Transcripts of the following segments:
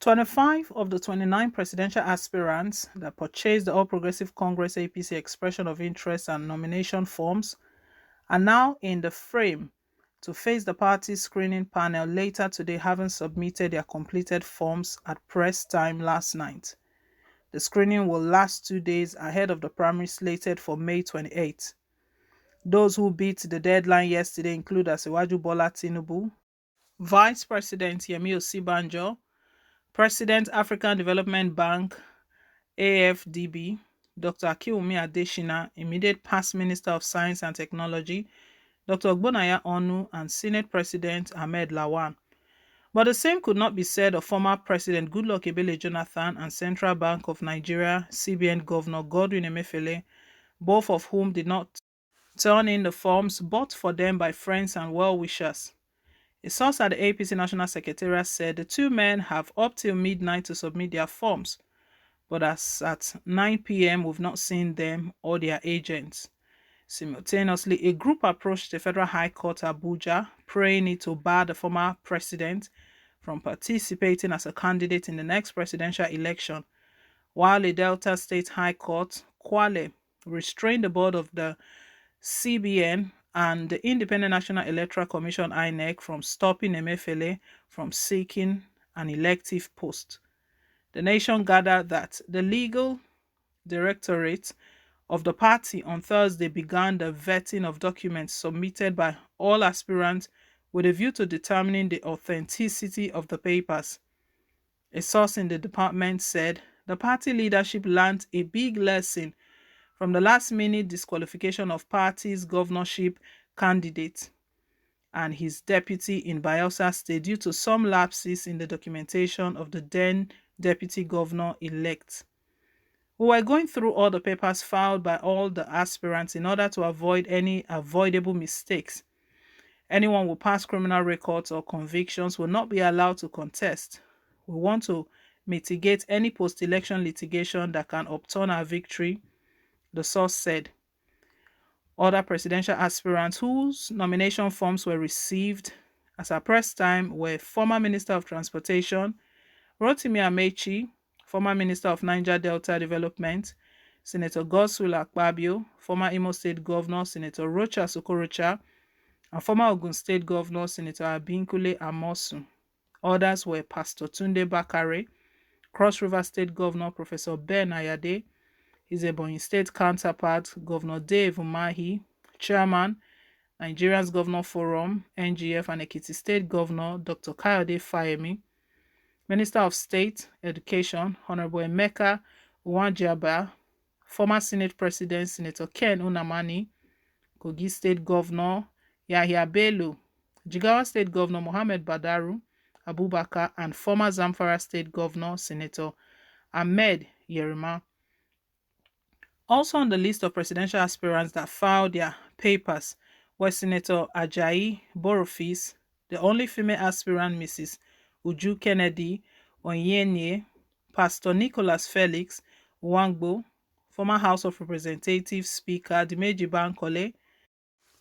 25 of the 29 presidential aspirants that purchased the All Progressive Congress APC expression of interest and nomination forms are now in the frame to face the party's screening panel later today, having submitted their completed forms at press time last night. The screening will last 2 days ahead of the primary slated for May 28. Those who beat the deadline yesterday include Asiwaju Bola Tinubu, Vice President Yemi Osibanjo, President African Development Bank AFDB, Dr. Akiwumi Adesina, immediate past Minister of Science and Technology, Dr. Ogbonaya Onu, and Senate President Ahmed Lawan. But the same could not be said of former President Goodluck Ebele Jonathan and Central Bank of Nigeria CBN Governor Godwin Emefiele, both of whom did not turn in the forms bought for them by friends and well-wishers. A source at the APC National Secretariat said the two men have up till midnight to submit their forms, but as at 9 p.m. we've not seen them or their agents. Simultaneously, a group approached the Federal High Court Abuja, praying it to bar the former president from participating as a candidate in the next presidential election, while a Delta State High Court, Kwale, restrained the board of the CBN and the Independent National Electoral Commission INEC from stopping Emefiele from seeking an elective post. The Nation gathered that the legal directorate of the party on Thursday began the vetting of documents submitted by all aspirants with a view to determining the authenticity of the papers. A source in the department said the party leadership learned a big lesson from the last-minute disqualification of party's governorship candidate and his deputy in Bayelsa State due to some lapses in the documentation of the then deputy governor-elect. We were going through all the papers filed by all the aspirants in order to avoid any avoidable mistakes. Anyone with past criminal records or convictions will not be allowed to contest. We want to mitigate any post-election litigation that can upturn our victory, the source said. Other presidential aspirants whose nomination forms were received as at press time were former Minister of Transportation Rotimi Amechi, former Minister of Niger Delta Development, Senator Godswill Akpabio, former Imo State Governor Senator Rocha Sokorocha, and former Ogun State Governor Senator Abinkule Amosu. Others were Pastor Tunde Bakare, Cross River State Governor Professor Ben Ayade, his Ebonyi State counterpart Governor Dave Umahi, Chairman, Nigeria's Governor Forum, NGF, and Ekiti State Governor Dr. Kayode Fayemi, Minister of State Education Honorable Emeka Uwanjaba, former Senate President Senator Ken Unamani, Kogi State Governor Yahya Bello, Jigawa State Governor Mohammed Badaru Abubakar, and former Zamfara State Governor Senator Ahmed Yerima. Also on the list of presidential aspirants that filed their papers were Senator Ajayi Borofis, the only female aspirant Mrs. Uju Kennedy Onyenye, Pastor Nicholas Felix Wangbo, former House of Representatives Speaker Dimeji Bankole,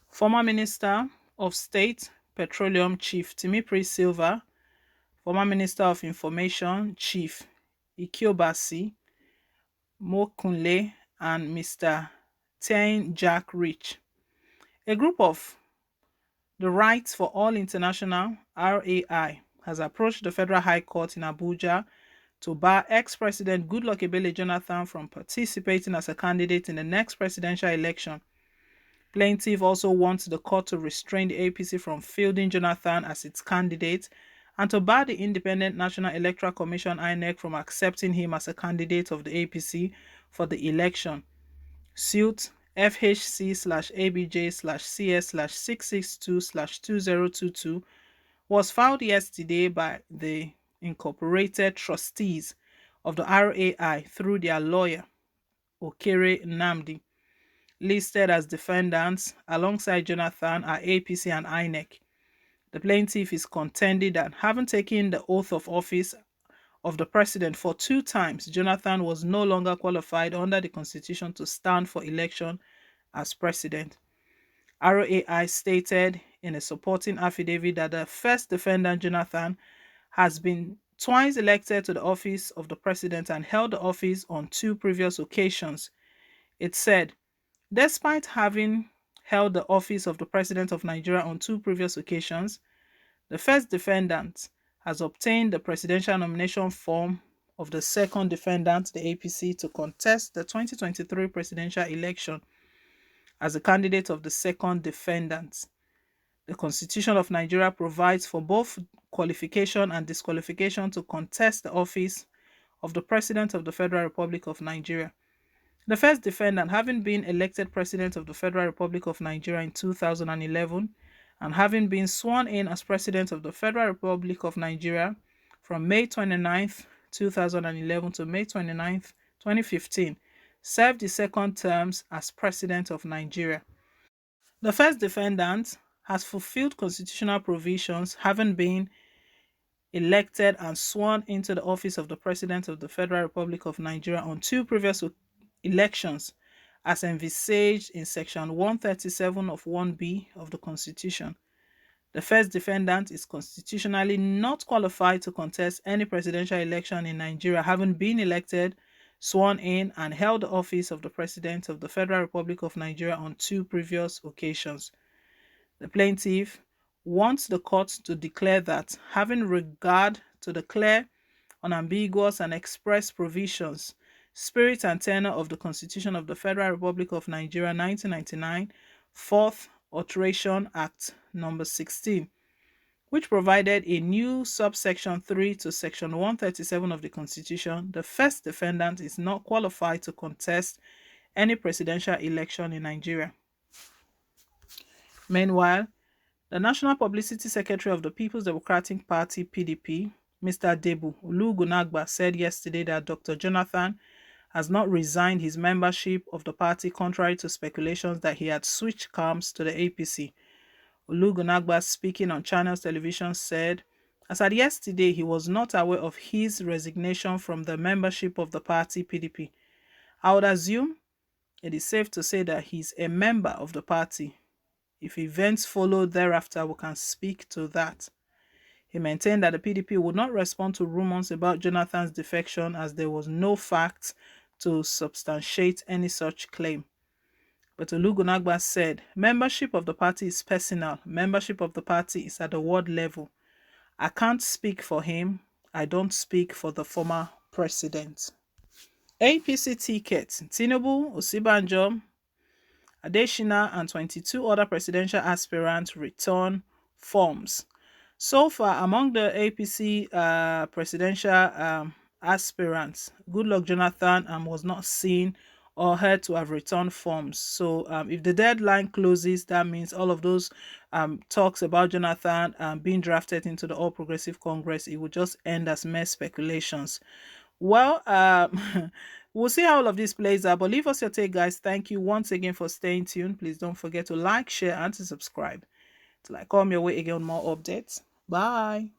former Minister of State Petroleum Chief Timipri Silva, former Minister of Information Chief Ikiobasi Mokunle, and Mr. Tain Jack Rich. A group of the Rights for All International RAI has approached the Federal High Court in Abuja to bar ex-President Goodluck Ebele Jonathan from participating as a candidate in the next presidential election. Plaintiff also wants the court to restrain the APC from fielding Jonathan as its candidate and to bar the Independent National Electoral Commission INEC from accepting him as a candidate of the APC for the election. Suit FHC/ABJ/CS/662/2022 was filed yesterday by the incorporated trustees of the RAI through their lawyer, Okere Nnamdi. Listed as defendants alongside Jonathan are APC and INEC. The plaintiff is contending that having taken the oath of office of the president for 2 times, Jonathan was no longer qualified under the Constitution to stand for election as president. RAI stated in a supporting affidavit that the first defendant, Jonathan, has been twice elected to the office of the president and held the office on two previous occasions. It said, despite having held the office of the president of Nigeria on two previous occasions, the first defendant has obtained the presidential nomination form of the second defendant, the APC, to contest the 2023 presidential election as a candidate of the second defendant. The Constitution of Nigeria provides for both qualification and disqualification to contest the office of the President of the Federal Republic of Nigeria. The first defendant, having been elected President of the Federal Republic of Nigeria in 2011 and having been sworn in as President of the Federal Republic of Nigeria from May 29th, 2011 to May 29th, 2015, served the second terms as President of Nigeria. The first defendant has fulfilled constitutional provisions, having been elected and sworn into the office of the President of the Federal Republic of Nigeria on two previous elections, as envisaged in Section 137 of 1B of the Constitution. The first defendant is constitutionally not qualified to contest any presidential election in Nigeria, having been elected, sworn in, and held the office of the President of the Federal Republic of Nigeria on two previous occasions. The plaintiff wants the court to declare that, having regard to the clear, unambiguous, and express provisions, spirit, and tenor of the Constitution of the Federal Republic of Nigeria 1999, Fourth Alteration Act number 16, which provided a new subsection 3 to Section 137 of the Constitution, the first defendant is not qualified to contest any presidential election in Nigeria. Meanwhile, the National Publicity Secretary of the People's Democratic Party, PDP, Mr. Debu Olugunagba, said yesterday that Dr. Jonathan has not resigned his membership of the party, contrary to speculations that he had switched camps to the APC. Olugunagba, speaking on Channels Television, said, as at yesterday, he was not aware of his resignation from the membership of the party, PDP. I would assume it is safe to say that he's a member of the party. If events follow thereafter, we can speak to that. He maintained that the PDP would not respond to rumors about Jonathan's defection, as there was no facts to substantiate any such claim. But Olugunagba said, membership of the party is personal. Membership of the party is at the ward level. I can't speak for him. I don't speak for the former president. APC ticket: Tinubu, Osibanjo, Adesina, and 22 other presidential aspirants return forms. So far, among the APC presidential aspirants, Goodluck Jonathan was not seen or heard to have returned forms. So if the deadline closes, that means all of those talks about Jonathan being drafted into the All Progressive Congress, it would just end as mere speculations. Well, we'll see how all of this plays out, but leave us your take, guys. Thank you once again for staying tuned. Please don't forget to like, share, and to subscribe till I come your way again with more updates. Bye.